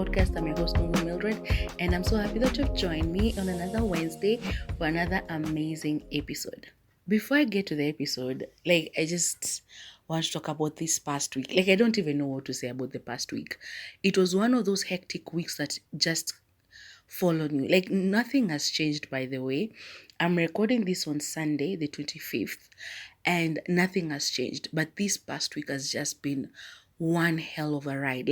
podcast. I'm your host, Mungu Mildred, and I'm so happy that you've joined me on another Wednesday for another amazing episode. Before I get to the episode, I just want to talk about this past week. I don't even know what to say about the past week. It was one of those hectic weeks that just followed me. Nothing has changed, by the way. I'm recording this on Sunday, the 25th, and nothing has changed. But this past week has just been one hell of a ride.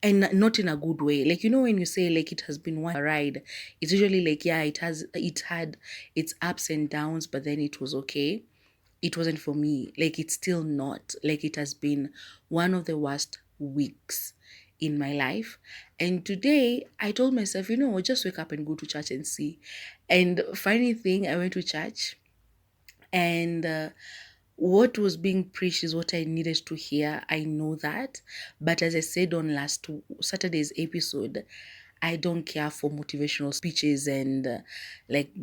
And not in a good way. When you say it has been one ride, it's usually it had its ups and downs, but then it was okay. It wasn't for me. It's still not. It has been one of the worst weeks in my life. And today I told myself, just wake up and go to church and see. And funny thing, I went to church, and what was being preached is what I needed to hear. I know that. But as I said on last Saturday's episode, I don't care for motivational speeches and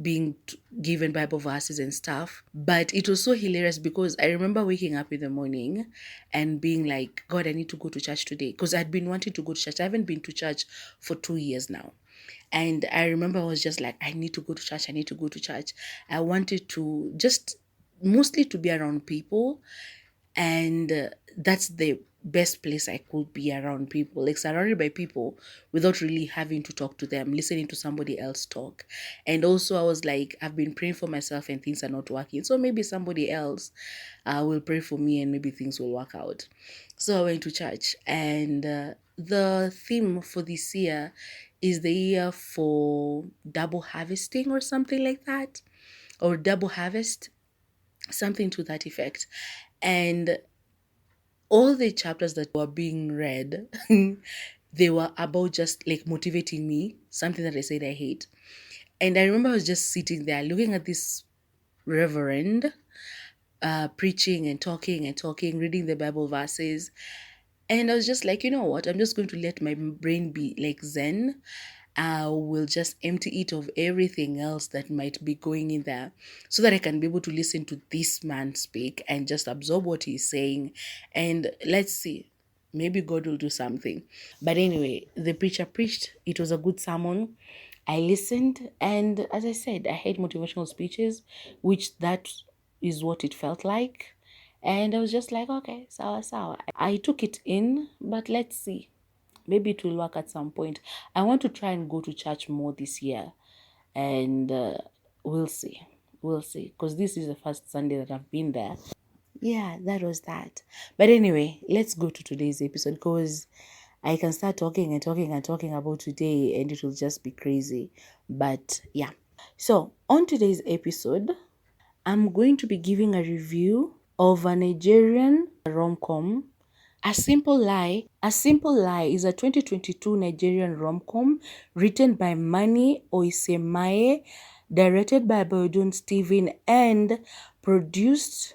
being given Bible verses and stuff. But it was so hilarious because I remember waking up in the morning and being like, God, I need to go to church today. Because I'd been wanting to go to church. I haven't been to church for 2 years now. And I remember I was just like, I need to go to church. I need to go to church. I wanted to just mostly to be around people. And that's the best place I could be, around people, surrounded by people without really having to talk to them, listening to somebody else talk. And also I was like, I've been praying for myself and things are not working. So maybe somebody else will pray for me and maybe things will work out. So I went to church, and the theme for this year is the year for double harvesting or something like that, or double harvest, something to that effect. And all the chapters that were being read, they were about just motivating me, something that I said I hate. And I remember I was just sitting there looking at this reverend preaching and talking, reading the Bible verses. And I was just like, you know what? I'm just going to let my brain be zen. I will just empty it of everything else that might be going in there so that I can be able to listen to this man speak and just absorb what he's saying. And let's see, maybe God will do something. But anyway, the preacher preached. It was a good sermon. I listened, and as I said, I hate motivational speeches, which that is what it felt like. And I was just like, okay, sawa. I took it in, but let's see. Maybe it will work at some point. I want to try and go to church more this year, and we'll see. Because this is the first Sunday that I've been there. Yeah, that was that. But anyway, let's go to today's episode, because I can start talking about today and it will just be crazy. But yeah. So on today's episode, I'm going to be giving a review of a Nigerian rom-com. A Simple Lie is a 2022 Nigerian rom-com written by Mani Oisemaye, directed by Baldwin Stephen, and produced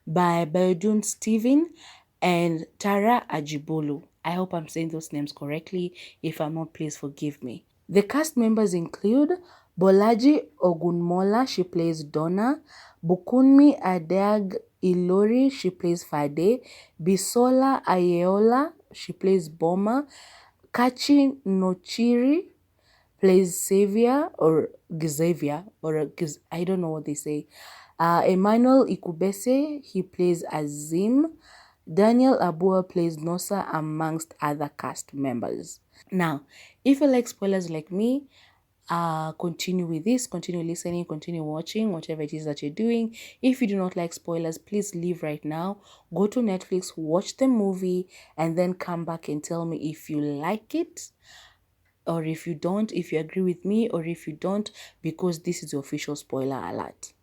by Baldwin Stephen and Tara Ajibolu. I hope I'm saying those names correctly. If I'm not, please forgive me. The cast members include Bolaji Ogunmola, she plays Donna; Bukunmi Adeag Ilori, she plays Fade; Bisola Ayeola, she plays Boma; Kachi Nochiri plays Xavier, I don't know what they say. Emmanuel Ikubese, he plays Azim. Daniel Abua plays Nosa, amongst other cast members. Now, if you like spoilers like me, continue with this, continue listening, continue watching, whatever it is that you're doing. If you do not like spoilers, please leave right now. Go to Netflix, watch the movie, and then come back and tell me if you like it, or if you don't, if you agree with me, or if you don't, because this is the official spoiler alert.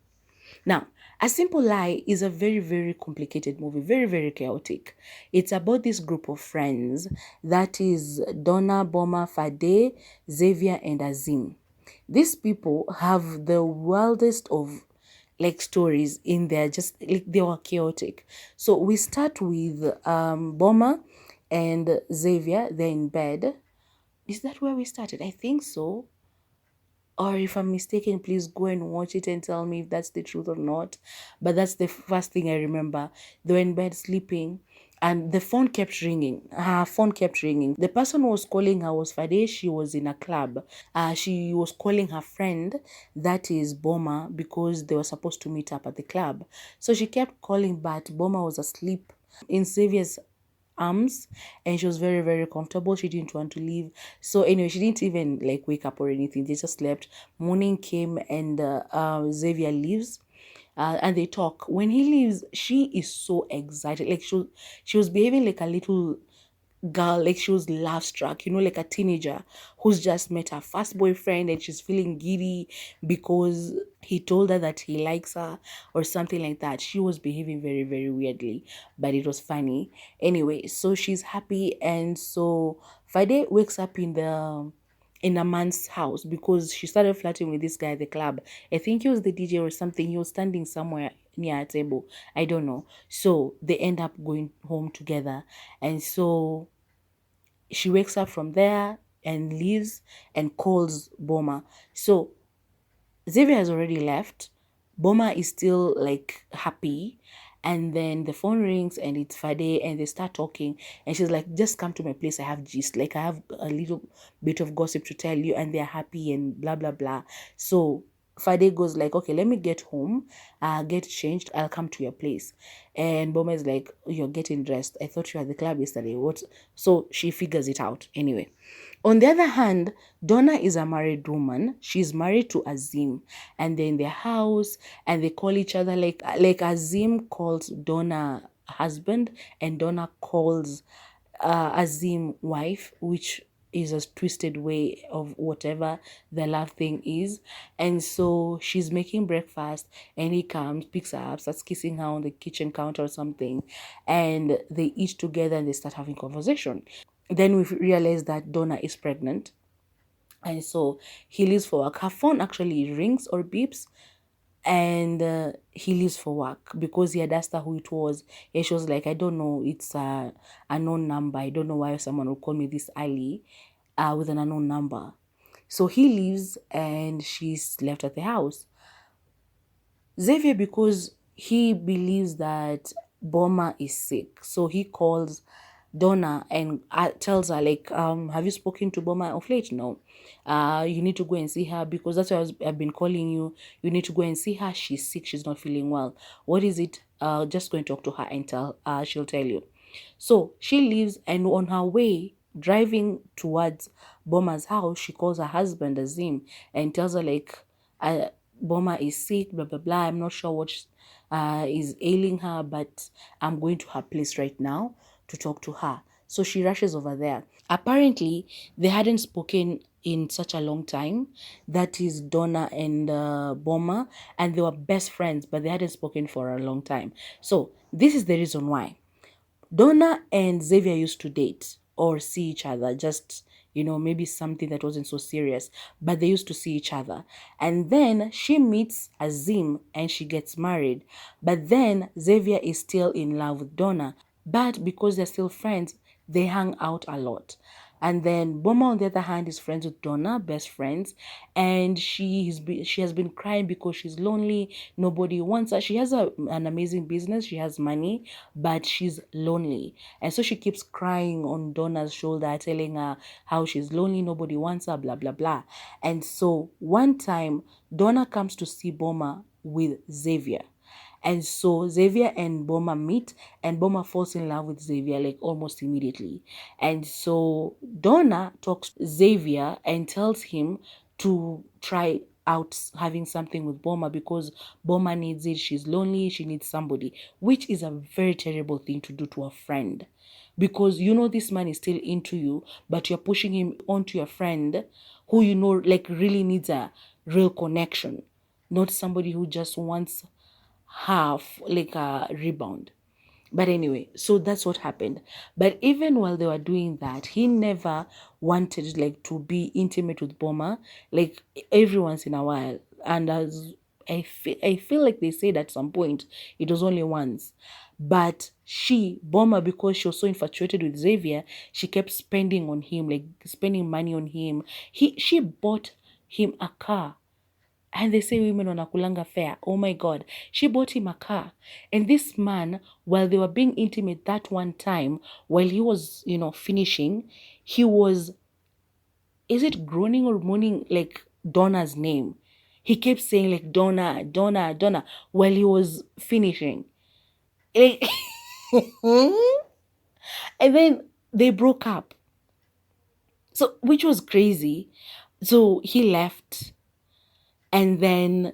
Now, A Simple Lie is a very, very complicated movie, very, very chaotic. It's about this group of friends, that is Donna, Boma, Fade, Xavier, and Azim. These people have the wildest of stories in there, just they were chaotic. So we start with Boma and Xavier, they're in bed. Is that where we started? I think so. Or if I'm mistaken, please go and watch it and tell me if that's the truth or not. But that's the first thing I remember. They were in bed sleeping. and the phone kept ringing. Her phone kept ringing. The person who was calling her was Fade. She was in a club. She was calling her friend, that is Boma, because they were supposed to meet up at the club. So she kept calling, but Boma was asleep in Xavier's arms, and she was very, very comfortable. She didn't want to leave. So anyway, she didn't even like wake up or anything. They just slept. Morning came, and Xavier leaves. And they talk. When he leaves, she is so excited. Like she was behaving like a little girl, like she was love struck, like a teenager who's just met her first boyfriend and she's feeling giddy because he told her that he likes her or something like that. She was behaving very, very weirdly, but it was funny. Anyway, so she's happy, and so Friday wakes up in a man's house because she started flirting with this guy at the club. I think he was the DJ or something. He was standing somewhere near a table. I don't know. So they end up going home together. And so she wakes up from there and leaves and calls Boma. So Xavier has already left. Boma is still like happy. And then the phone rings and it's Fade and they start talking. And she's like, just come to my place. I have gist. Like, I have a little bit of gossip to tell you. And they're happy and blah, blah, blah. So Fade goes like, okay, let me get home, get changed. I'll come to your place. And Boma is like, you're getting dressed. I thought you were at the club yesterday. What? So she figures it out anyway. On the other hand, Donna is a married woman. She's married to Azim, and they're in their house, and they call each other like Azim calls Donna husband, and Donna calls Azim wife, which is a twisted way of whatever the love thing is. And so she's making breakfast, and he comes, picks her up, starts kissing her on the kitchen counter or something, and they eat together and they start having conversation. Then we realize that Donna is pregnant, and so he leaves for work. Her phone actually rings or beeps, and he leaves for work because he had asked her who it was. And she was like, I don't know, it's a unknown number. I don't know why someone will call me this early with an unknown number. So he leaves and she's left at the house. Xavier, because he believes that Boma is sick, so he calls Donna and tells her like, have you spoken to Boma of late? No. You need to go and see her because that's why I've been calling you. You need to go and see her. She's sick. She's not feeling well. What is it? Just go and talk to her and she'll tell you. So she leaves, and on her way driving towards Boma's house, she calls her husband Azim and tells her like, Boma is sick, blah blah blah. I'm not sure what is ailing her, but I'm going to her place right now to talk to her. So she rushes over there. Apparently, they hadn't spoken in such a long time. That is Donna and Boma, and they were best friends, but they hadn't spoken for a long time. So this is the reason why. Donna and Xavier used to date or see each other, just, maybe something that wasn't so serious, but they used to see each other. And then she meets Azim and she gets married. But then Xavier is still in love with Donna. But because they're still friends, they hang out a lot. And then Boma, on the other hand, is friends with Donna, best friends, and she has been crying because she's lonely. Nobody wants her. She has an amazing business. She has money, but she's lonely, and so she keeps crying on Donna's shoulder, telling her how she's lonely. Nobody wants her. Blah blah blah. And so one time, Donna comes to see Boma with Xavier. And so Xavier and Boma meet, and Boma falls in love with Xavier like almost immediately. And so Donna talks to Xavier and tells him to try out having something with Boma because Boma needs it. She's lonely. She needs somebody, which is a very terrible thing to do to a friend because this man is still into you, but you're pushing him onto your friend who like really needs a real connection, not somebody who just wants half like a rebound. But anyway, so that's what happened. But even while they were doing that, he never wanted like to be intimate with Boma like every once in a while. And as I feel like they said at some point it was only once. But Boma, because she was so infatuated with Xavier, she kept spending on him, like spending money on him. She bought him a car And they say women wanakulanga fair. Oh my God. She bought him a car. And this man, while they were being intimate that one time, while he was, finishing, he was, is it groaning or moaning like Donna's name? He kept saying like Donna, Donna, Donna, while he was finishing. Like, and then they broke up. So, which was crazy. So he left, and then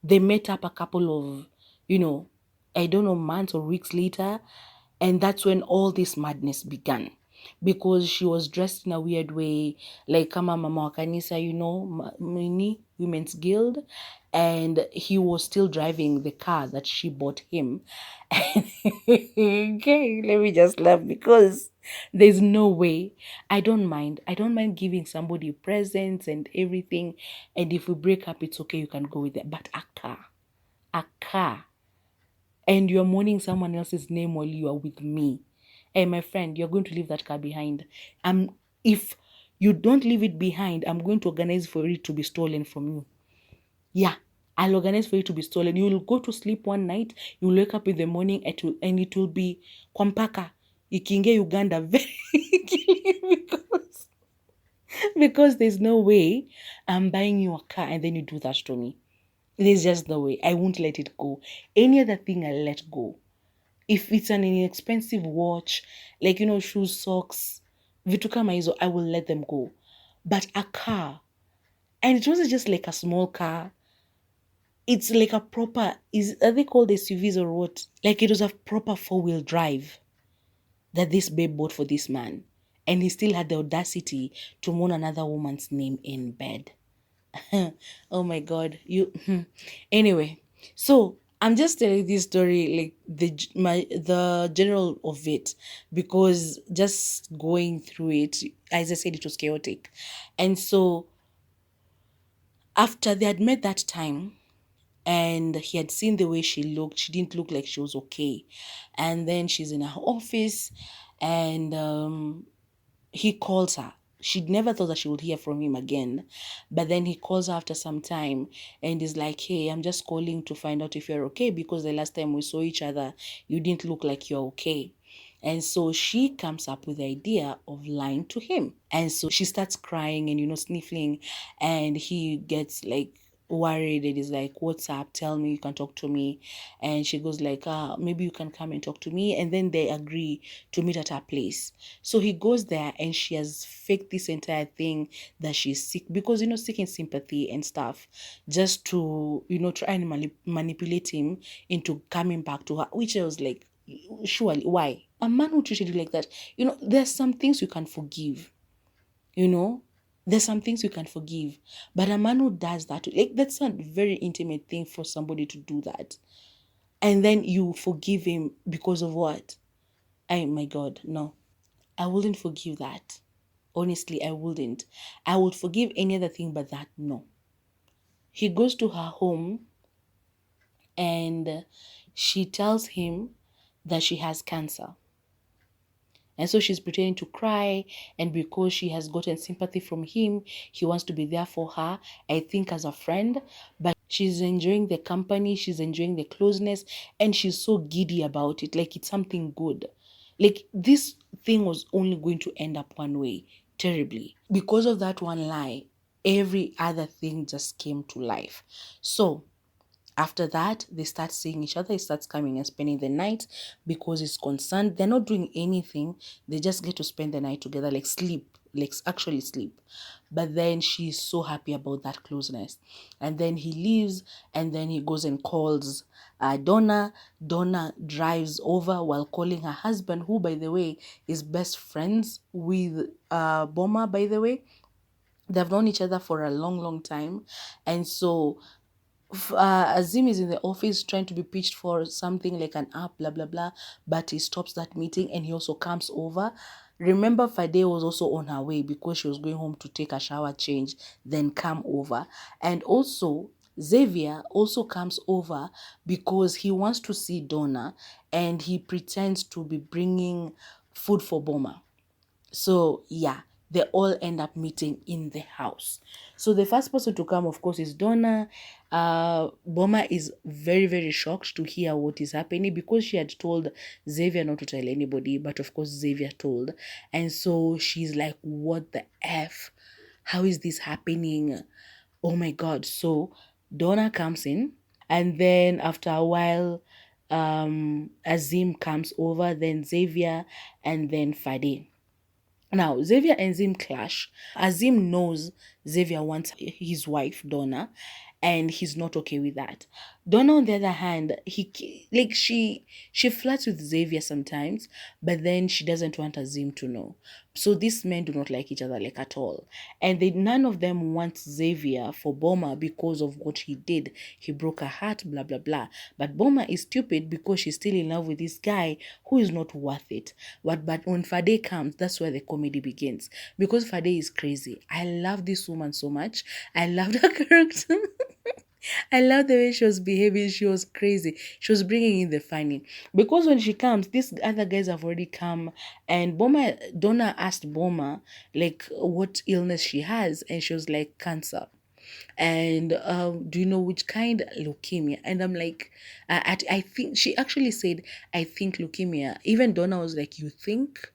they met up a couple of, you know, I don't know, months or weeks later. And that's when all this madness began. Because she was dressed in a weird way, like kama mama wa kanisa, mini women's guild. And he was still driving the car that she bought him. Okay, let me just laugh because there's no way. I don't mind. I don't mind giving somebody presents and everything. And if we break up, it's okay. You can go with it. But a car, and you're mourning someone else's name while you are with me. Hey, my friend, you're going to leave that car behind. If you don't leave it behind, I'm going to organize for it to be stolen from you. Yeah, I'll organize for it to be stolen. You will go to sleep one night, you'll wake up in the morning, and it will be Kwampaka, Ikinge, Uganda, very because, because there's no way I'm buying you a car and then you do that to me. There's just no way. I won't let it go. Any other thing I'll let go. If it's an inexpensive watch, like, shoes, socks, vitu kama hizo, I will let them go. But a car, and it wasn't just like a small car. It's like a proper, are they called SUVs or what? Like it was a proper 4-wheel drive that this babe bought for this man. And he still had the audacity to mourn another woman's name in bed. Oh my God. Anyway, so I'm just telling this story like the general of it, because just going through it, as I said, it was chaotic. And so after they had met that time, and he had seen the way she looked, she didn't look like she was okay. And then she's in her office, and he calls her. She'd never thought that she would hear from him again. But then he calls her after some time and is like, hey, I'm just calling to find out if you're okay, because the last time we saw each other, you didn't look like you're okay. And so she comes up with the idea of lying to him. And so she starts crying and, sniffling. And he gets like worried and is like, what's up? Tell me, you can talk to me. And she goes like, maybe you can come and talk to me. And then they agree to meet at her place. So he goes there and she has faked this entire thing that she's sick, because, seeking sympathy and stuff, just to, try and manipulate him into coming back to her, which I was like, surely, why? A man who treated you like that, there's some things you can forgive, there's some things you can forgive. But a man who does that, like, that's a very intimate thing for somebody to do that. And then you forgive him because of what? My God, no. I wouldn't forgive that. Honestly, I wouldn't. I would forgive any other thing but that, no. He goes to her home and she tells him that she has cancer. And so she's pretending to cry, and because she has gotten sympathy from him, he wants to be there for her, I think as a friend, but she's enjoying the company, she's enjoying the closeness, and she's so giddy about it, like it's something good. Like this thing was only going to end up one way, terribly. Because of that one lie, every other thing just came to life. So after that, they start seeing each other. He starts coming and spending the night because he's concerned. They're not doing anything. They just get to spend the night together, like sleep, like actually sleep. But then she's so happy about that closeness. And then he leaves, and then he goes and calls Donna. Donna drives over while calling her husband, who, by the way, is best friends with Boma, by the way. They've known each other for a long, long time. And so Azim is in the office trying to be pitched for something like an app, blah, blah, blah. But he stops that meeting and he also comes over. Remember, Fade was also on her way because she was going home to take a shower change, then come over. And also, Xavier also comes over because he wants to see Donna and he pretends to be bringing food for Boma. So, yeah, they all end up meeting in the house. So the first person to come, of course, is Donna. Boma is very, very shocked to hear what is happening because she had told Xavier not to tell anybody, but of course Xavier told. And so she's like, what the F? How is this happening? Oh my God. So Donna comes in, and then after a while, Azim comes over, then Xavier, and then Fade. Now, Xavier and Azim clash. Azim knows Xavier wants his wife, Donna, and he's not okay with that. Donna, on the other hand, she flirts with Xavier sometimes, but then she doesn't want Azim to know. So these men do not like each other like at all, and none of them want Xavier for Boma because of what he did. He broke her heart, blah blah blah. But Boma is stupid because she's still in love with this guy who is not worth it. But when Fade comes, that's where the comedy begins, because Fade is crazy. I love this woman so much. I loved her character. I love the way she was behaving. She was crazy. She was bringing in the funny. Because when she comes, these other guys have already come, and Donna asked Boma like what illness she has, and she was like cancer. And do you know which kind? Leukemia. And I'm like, I think she actually said, I think leukemia. Even Donna was like, you think?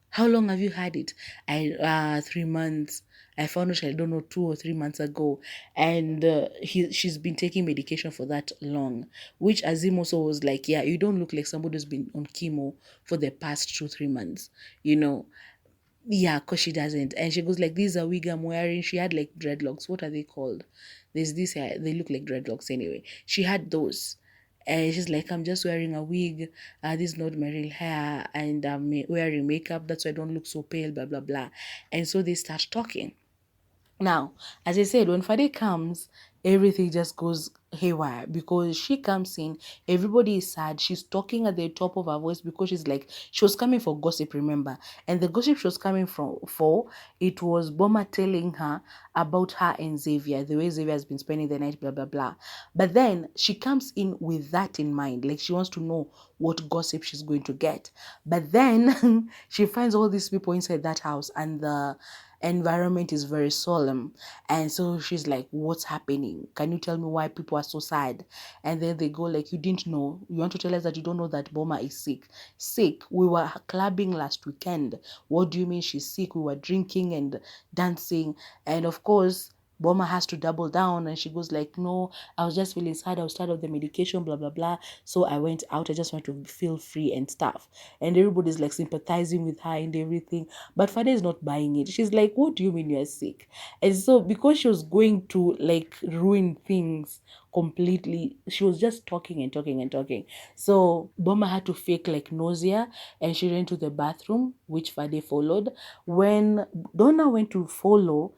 How long have you had it? 3 months. I found out, I don't know, 2 or 3 months ago. And she's been taking medication for that long. Which Azim also was like, yeah, you don't look like somebody who's been on chemo for the past 2 3 months. You know, yeah, because she doesn't. And she goes like, this is a wig I'm wearing. She had like dreadlocks. What are they called? There's this hair. They look like dreadlocks anyway. She had those. And she's like, I'm just wearing a wig. This is not my real hair. And I'm wearing makeup. That's why I don't look so pale, blah, blah, blah. And so they start talking. Now, as I said, when Fade comes, everything just goes haywire because she comes in, everybody is sad. She's talking at the top of her voice because she's like, she was coming for gossip, remember? And the gossip she was coming for, it was Boma telling her about her and Xavier, the way Xavier has been spending the night, blah, blah, blah. But then she comes in with that in mind, like she wants to know what gossip she's going to get. But then she finds all these people inside that house, and the environment is very solemn, and so she's like, what's happening? Can you tell me why people are so sad? And then they go like, you didn't know? You want to tell us that you don't know that Boma is sick? We were clubbing last weekend. What do you mean she's sick? We were drinking and dancing. And of course Boma has to double down, and she goes like, no, I was just feeling sad. I was tired of the medication, blah, blah, blah. So I went out. I just want to feel free and stuff. And everybody's like sympathizing with her and everything. But Father is not buying it. She's like, what do you mean you're sick? And so because she was going to like ruin things completely, she was just talking and talking and talking. So Boma had to fake like nausea, and she ran to the bathroom, which Fade followed. When Donna went to follow,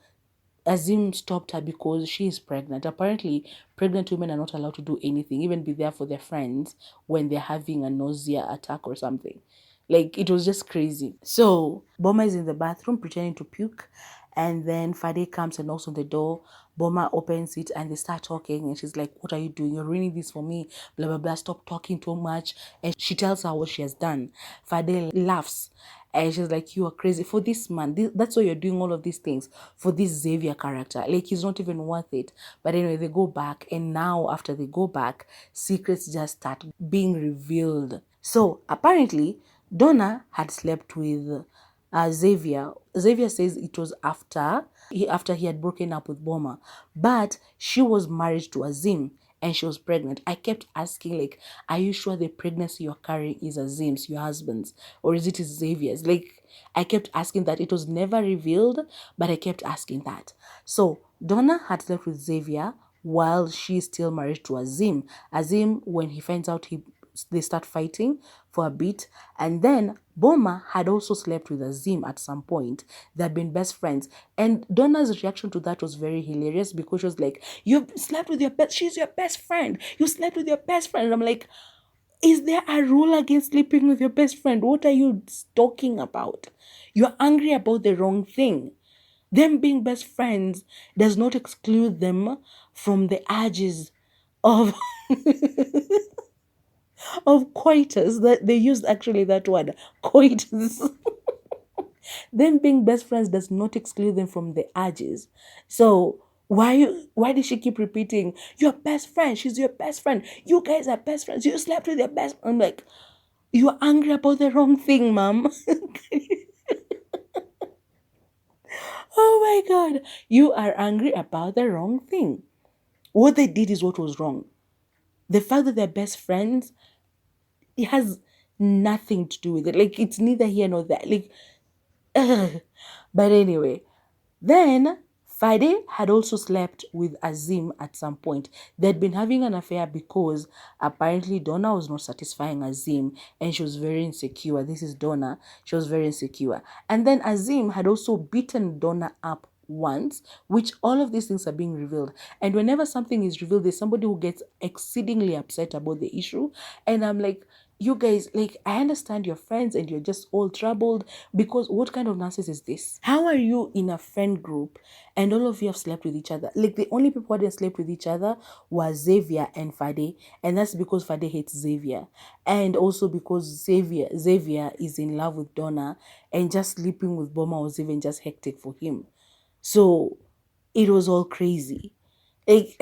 Azim stopped her because she is pregnant. Apparently, pregnant women are not allowed to do anything, even be there for their friends when they're having a nausea attack or something. Like, it was just crazy. So, Boma is in the bathroom pretending to puke, and then Fade comes and knocks on the door. Boma opens it, and they start talking, and she's like, what are you doing? You're ruining this for me, blah, blah, blah. Stop talking too much. And she tells her what she has done. Fade laughs, and she's like, you are crazy for this man. That's why you're doing all of these things for this Xavier character. Like, he's not even worth it. But anyway, they go back, and now after they go back, secrets just start being revealed. So apparently Donna had slept with Xavier. Xavier says it was after he had broken up with Boma, but she was married to Azim and she was pregnant. I kept asking, like, are you sure the pregnancy you're carrying is Azim's, your husband's, or is it Xavier's? Like, I kept asking that. It was never revealed, but I kept asking that. So Donna had slept with Xavier while she's still married to Azim. Azim, when he finds out, they start fighting for a bit, and then Boma had also slept with Azim at some point. They had been best friends, and Donna's reaction to that was very hilarious because she was like, you slept with your best, she's your best friend, you slept with your best friend. And I'm like, is there a rule against sleeping with your best friend? What are you talking about? You're angry about the wrong thing. Them being best friends does not exclude them from the urges of of coitus. That they used actually that word, coitus. Them being best friends does not exclude them from the urges. So why did she keep repeating, your best friend, she's your best friend, you guys are best friends, you slept with your best. I'm like, you're angry about the wrong thing, mom. Oh my god, you are angry about the wrong thing. What they did is what was wrong. The fact that they're best friends, it has nothing to do with it. Like, it's neither here nor there. Like, ugh. But anyway, then Fade had also slept with Azim at some point. They'd been having an affair because apparently Donna was not satisfying Azim and she was very insecure. This is Donna. She was very insecure. And then Azim had also beaten Donna up once, which all of these things are being revealed. And whenever something is revealed, there's somebody who gets exceedingly upset about the issue. And I'm like, you guys, like, I understand you're friends and you're just all troubled, because what kind of nonsense is this? How are you in a friend group and all of you have slept with each other? Like, the only people who didn't sleep with each other were Xavier and Fade, and that's because Fade hates Xavier, and also because Xavier is in love with Donna, and just sleeping with Boma was even just hectic for him. So it was all crazy. Like,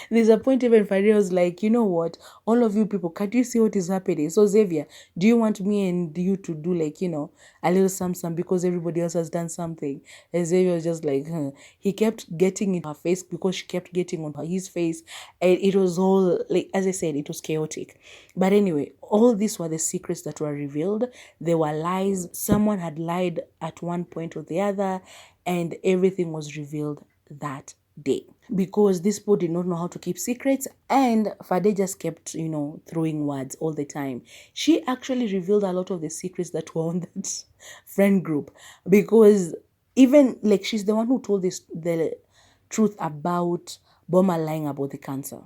there's a point even Faria was like, you know what, all of you people, can't you see what is happening? So Xavier, do you want me and you to do, like, a little something because everybody else has done something? And Xavier was just like, huh. He kept getting in her face because she kept getting on his face, and it was all, like, as I said, it was chaotic. But anyway, all these were the secrets that were revealed. They were lies. Someone had lied at one point or the other, and everything was revealed that day, because this people did not know how to keep secrets, and Fade just kept, throwing words all the time. She actually revealed a lot of the secrets that were on that friend group, because even, like, she's the one who told the truth about Boma lying about the cancer.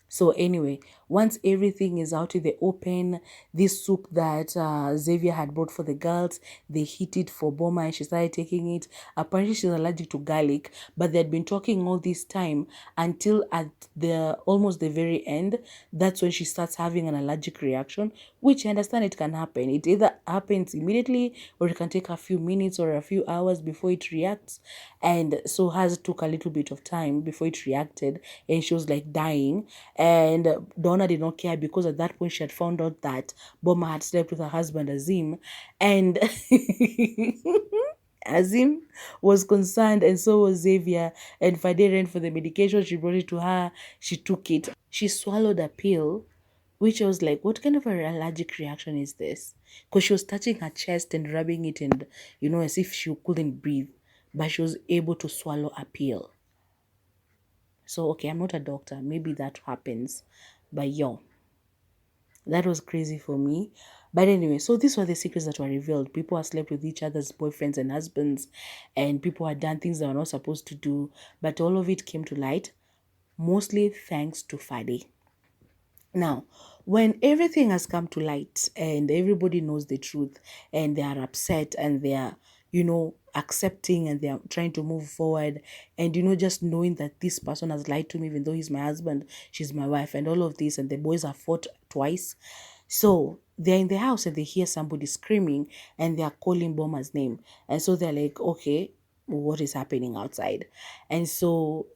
So anyway, once everything is out in the open, this soup that Xavier had brought for the girls, they hid it for Boma and she started taking it. Apparently she's allergic to garlic, but they had been talking all this time until at the almost the very end. That's when she starts having an allergic reaction, which I understand it can happen. It either happens immediately or it can take a few minutes or a few hours before it reacts. And so hers took a little bit of time before it reacted, and she was like dying. And Donna did not care because at that point she had found out that Boma had slept with her husband Azim, and Azim was concerned, and so was Xavier. And Fade ran for the medication. She brought it to her. She took it. She swallowed a pill, which I was like, what kind of an allergic reaction is this? Because she was touching her chest and rubbing it, and as if she couldn't breathe, but she was able to swallow a pill. So, okay, I'm not a doctor. Maybe that happens. But yo, that was crazy for me. But anyway, so these were the secrets that were revealed. People had slept with each other's boyfriends and husbands, and people had done things they were not supposed to do. But all of it came to light, mostly thanks to Fade. Now, when everything has come to light and everybody knows the truth and they are upset and they are, accepting and they are trying to move forward, and, just knowing that this person has lied to me, even though he's my husband, she's my wife, and all of this, and the boys have fought twice. So they're in the house and they hear somebody screaming and they are calling Boma's name. And so they're like, okay, what is happening outside? And so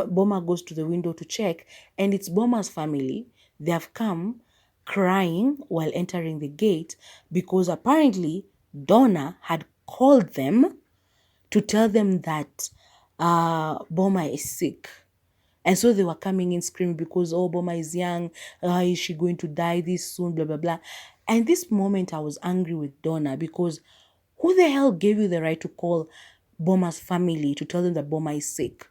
Boma goes to the window to check, and it's Boma's family. They have come crying while entering the gate because apparently Donna had called them to tell them that Boma is sick. And so they were coming in screaming because, oh, Boma is young. Is she going to die this soon? Blah, blah, blah. And this moment I was angry with Donna, because who the hell gave you the right to call Boma's family to tell them that Boma is sick?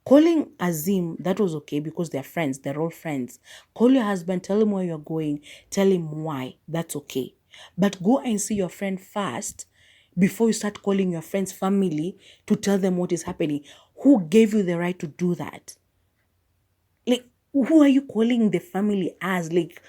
Calling Azim, that was okay because they're friends. They're all friends. Call your husband, tell him where you're going, tell him why. That's okay. But go and see your friend first before you start calling your friend's family to tell them what is happening. Who gave you the right to do that? Like, who are you calling the family as? Like,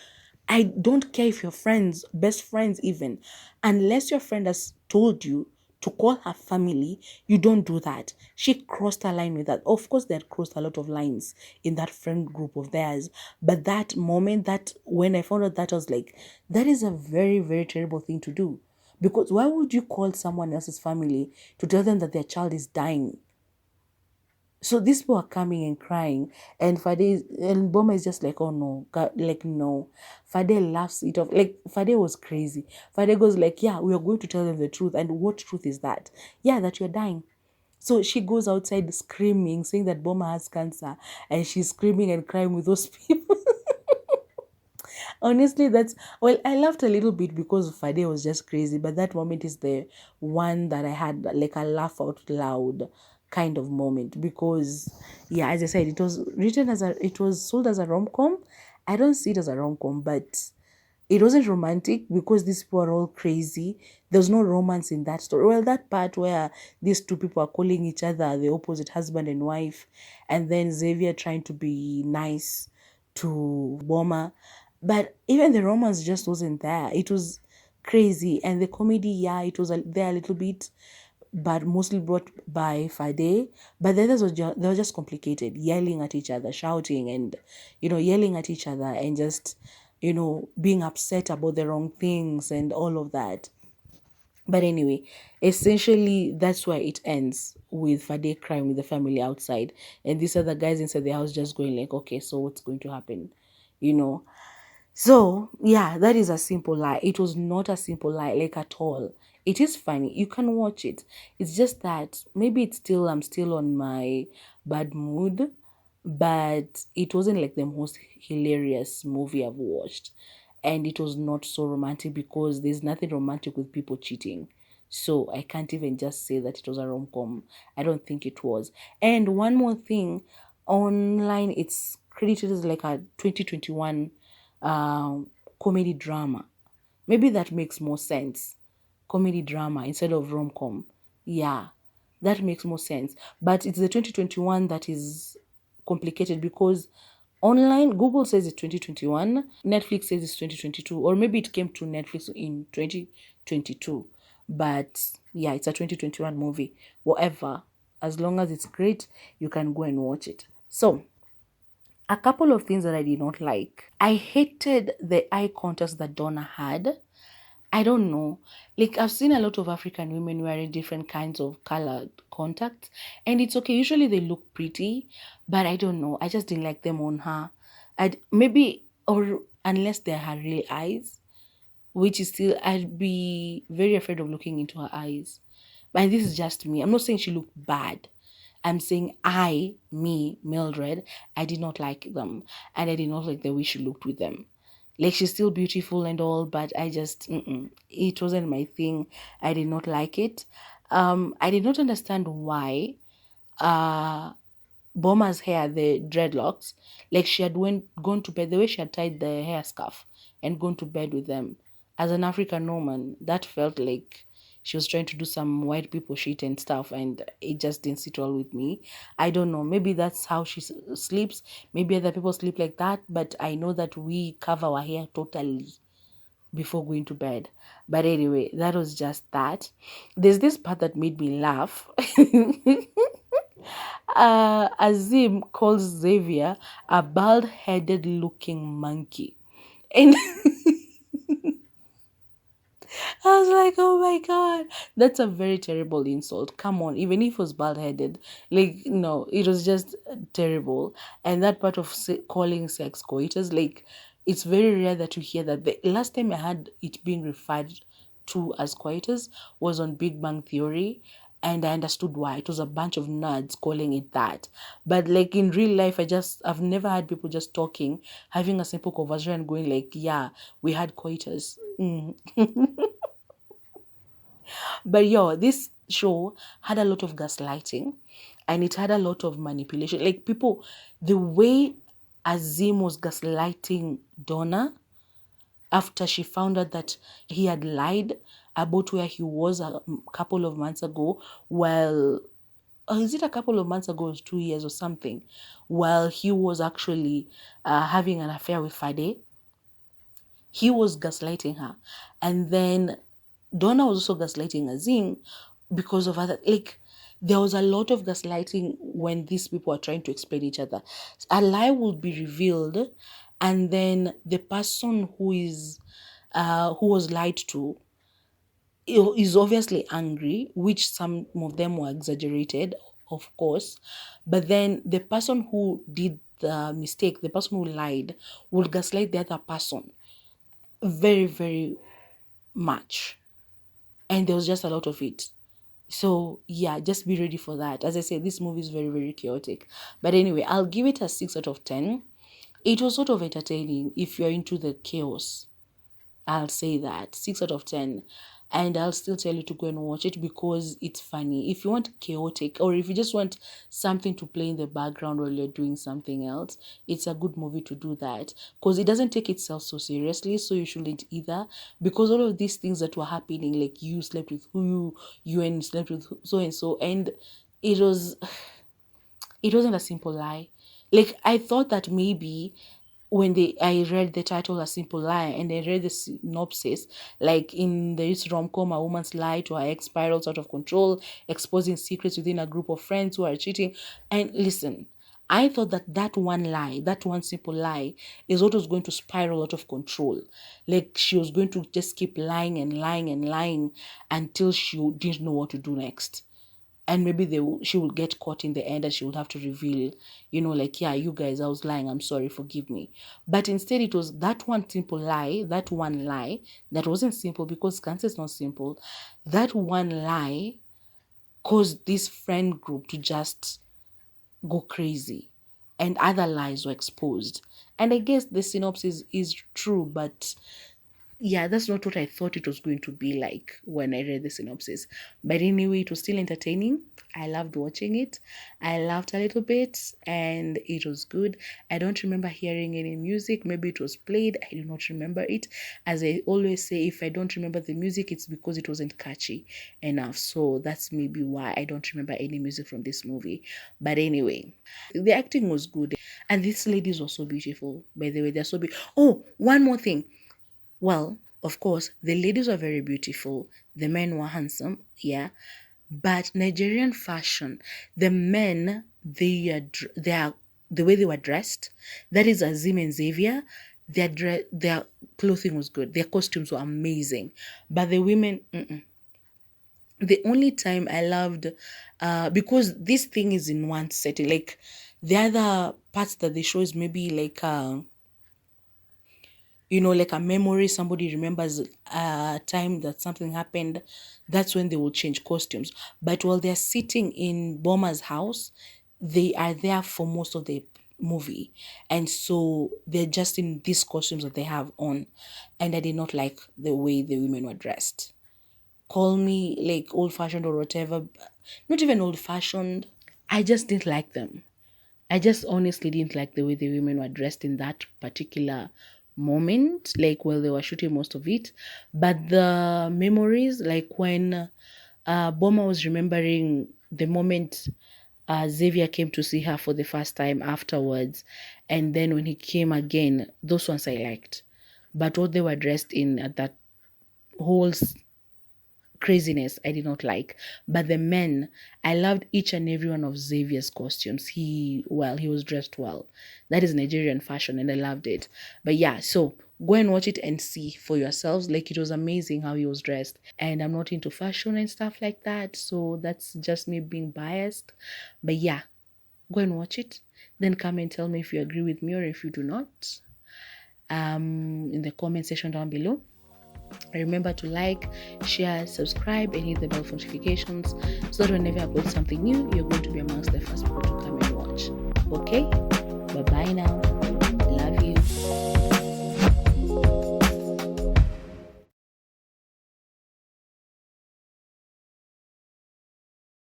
I don't care if you're friends, best friends even. Unless your friend has told you to call her family, you don't do that. She crossed a line with that. Of course, they had crossed a lot of lines in that friend group of theirs. But that moment, that when I found out that, I was like, that is a very, very terrible thing to do. Because why would you call someone else's family to tell them that their child is dying? So these people are coming and crying, and Boma is just like, oh no, God, like no. Fade laughs it off. Like Fade was crazy. Fade goes like, yeah, we are going to tell them the truth. And what truth is that? Yeah, that you're dying. So she goes outside screaming, saying that Boma has cancer, and she's screaming and crying with those people. Honestly, well, I laughed a little bit because Fade was just crazy, but that moment is the one that I had like a laugh out loud kind of moment because, yeah, as I said, it was sold as a rom com. I don't see it as a rom com, but it wasn't romantic because these people are all crazy. There's no romance in that story. Well, that part where these two people are calling each other the opposite husband and wife, and then Xavier trying to be nice to Boma. But even the romance just wasn't there. It was crazy. And the comedy, yeah, it was there a little bit, but mostly brought by Fade. But the others they were just complicated, yelling at each other, shouting, and yelling at each other, and just being upset about the wrong things and all of that. But anyway, essentially that's why it ends with Fade crying with the family outside, and these other guys inside the house just going like, okay, so what's going to happen, you know? So, yeah, that is a simple lie. It was not a simple lie, like at all. It is funny. You can watch it. It's just that maybe I'm still on my bad mood, but it wasn't like the most hilarious movie I've watched. And it was not so romantic because there's nothing romantic with people cheating. So I can't even just say that it was a rom-com. I don't think it was. And one more thing, online it's credited as like a 2021 comedy drama. Maybe that makes more sense. Comedy drama instead of rom com. Yeah, that makes more sense. But it's the 2021 that is complicated because online, Google says it's 2021, Netflix says it's 2022, or maybe it came to Netflix in 2022. But yeah, it's a 2021 movie. Whatever. As long as it's great, you can go and watch it. So, a couple of things that I did not like. I hated the eye contact that Donna had. I don't know. Like, I've seen a lot of African women wearing different kinds of colored contacts, and it's okay. Usually they look pretty, but I don't know. I just didn't like them on her. Maybe, or unless they're her real eyes, which is still, I'd be very afraid of looking into her eyes. But this is just me. I'm not saying she looked bad. I'm saying me, Mildred, I did not like them. And I did not like the way she looked with them. Like, she's still beautiful and all, but I just, it wasn't my thing. I did not like it. I did not understand why Boma's hair, the dreadlocks, like she had gone to bed, the way she had tied the hair scarf and gone to bed with them. As an African woman, that felt like she was trying to do some white people shit and stuff, and it just didn't sit well with me. I don't know. Maybe that's how she sleeps. Maybe other people sleep like that, but I know that we cover our hair totally before going to bed. But anyway, that was just that. There's this part that made me laugh. Azim calls Xavier a bald-headed looking monkey. And I was like, oh my God, that's a very terrible insult. Come on, even if it was bald headed, like, no, it was just terrible. And that part of calling sex coitus, like, it's very rare that you hear that. The last time I had it being referred to as coitus was on Big Bang Theory. And I understood why. It was a bunch of nerds calling it that. But like in real life, I've never had people just talking, having a simple conversation and going like, yeah, we had coitus. But yo, this show had a lot of gaslighting and it had a lot of manipulation. Like people, the way Azim was gaslighting Donna after she found out that he had lied about where he was a couple of months ago, well, is it a couple of months ago or 2 years or something, while he was actually having an affair with Fade. He was gaslighting her. And then Donna was also gaslighting Azim because of other, like, there was a lot of gaslighting when these people are trying to explain each other. A lie will be revealed, and then the person who was lied to is obviously angry, which some of them were exaggerated, of course. But then the person who did the mistake, the person who lied, will gaslight the other person very, very much. And there was just a lot of it. So yeah, just be ready for that. As I said, this movie is very, very chaotic. But anyway, I'll give it a 6 out of 10. It was sort of entertaining if you're into the chaos. I'll say that 6 out of 10. And I'll still tell you to go and watch it because it's funny. If you want chaotic, or if you just want something to play in the background while you're doing something else, it's a good movie to do that because it doesn't take itself so seriously. So you shouldn't either, because all of these things that were happening, like you slept with who, you and slept with so and so, and it wasn't a simple lie. Like I thought that maybe when I read the title A Simple Lie and I read the synopsis, like in this rom-com, a woman's lie to her ex spirals out of control, exposing secrets within a group of friends who are cheating. And listen, I thought that one lie, that one simple lie, is what was going to spiral out of control. Like she was going to just keep lying and lying and lying until she didn't know what to do next. And maybe she will get caught in the end and she will have to reveal, like, yeah, you guys, I was lying, I'm sorry, forgive me. But instead it was that one simple lie, that one lie that wasn't simple because cancer is not simple. That one lie caused this friend group to just go crazy, and other lies were exposed. And I guess the synopsis is true, but yeah, that's not what I thought it was going to be like when I read the synopsis. But anyway, it was still entertaining. I loved watching it. I laughed a little bit and it was good. I don't remember hearing any music. Maybe it was played. I do not remember it. As I always say, if I don't remember the music, it's because it wasn't catchy enough. So that's maybe why I don't remember any music from this movie. But anyway, the acting was good. And these ladies were so beautiful, by the way. They're so beautiful. Oh, one more thing. Well, of course, the ladies were very beautiful. The men were handsome, yeah. But Nigerian fashion, the men, the way they were dressed, that is Azim and Xavier, their clothing was good. Their costumes were amazing. But the women, the only time I loved, because this thing is in one setting, like the other parts that they show is maybe like like a memory, somebody remembers a time that something happened, that's when they will change costumes. But while they're sitting in Boma's house, they are there for most of the movie. And so they're just in these costumes that they have on. And I did not like the way the women were dressed. Call me like old-fashioned or whatever. Not even old-fashioned. I just didn't like them. I just honestly didn't like the way the women were dressed in that particular moment, like while they were shooting most of it. But the memories, like when Boma was remembering the moment Xavier came to see her for the first time afterwards, and then when he came again, those ones I liked. But what they were dressed in at that whole craziness I did not like. But the men, I loved each and every one of Xavier's costumes. He was dressed well. That is Nigerian fashion and I loved it. But yeah, so go and watch it and see for yourselves. Like, it was amazing how he was dressed. And I'm not into fashion and stuff like that, so that's just me being biased. But yeah, go and watch it, then come and tell me if you agree with me or if you do not, in the comment section down below. Remember to like, share, subscribe, and hit the bell for notifications so that whenever I upload something new, you're going to be amongst the first people to come and watch. Okay? Bye-bye now.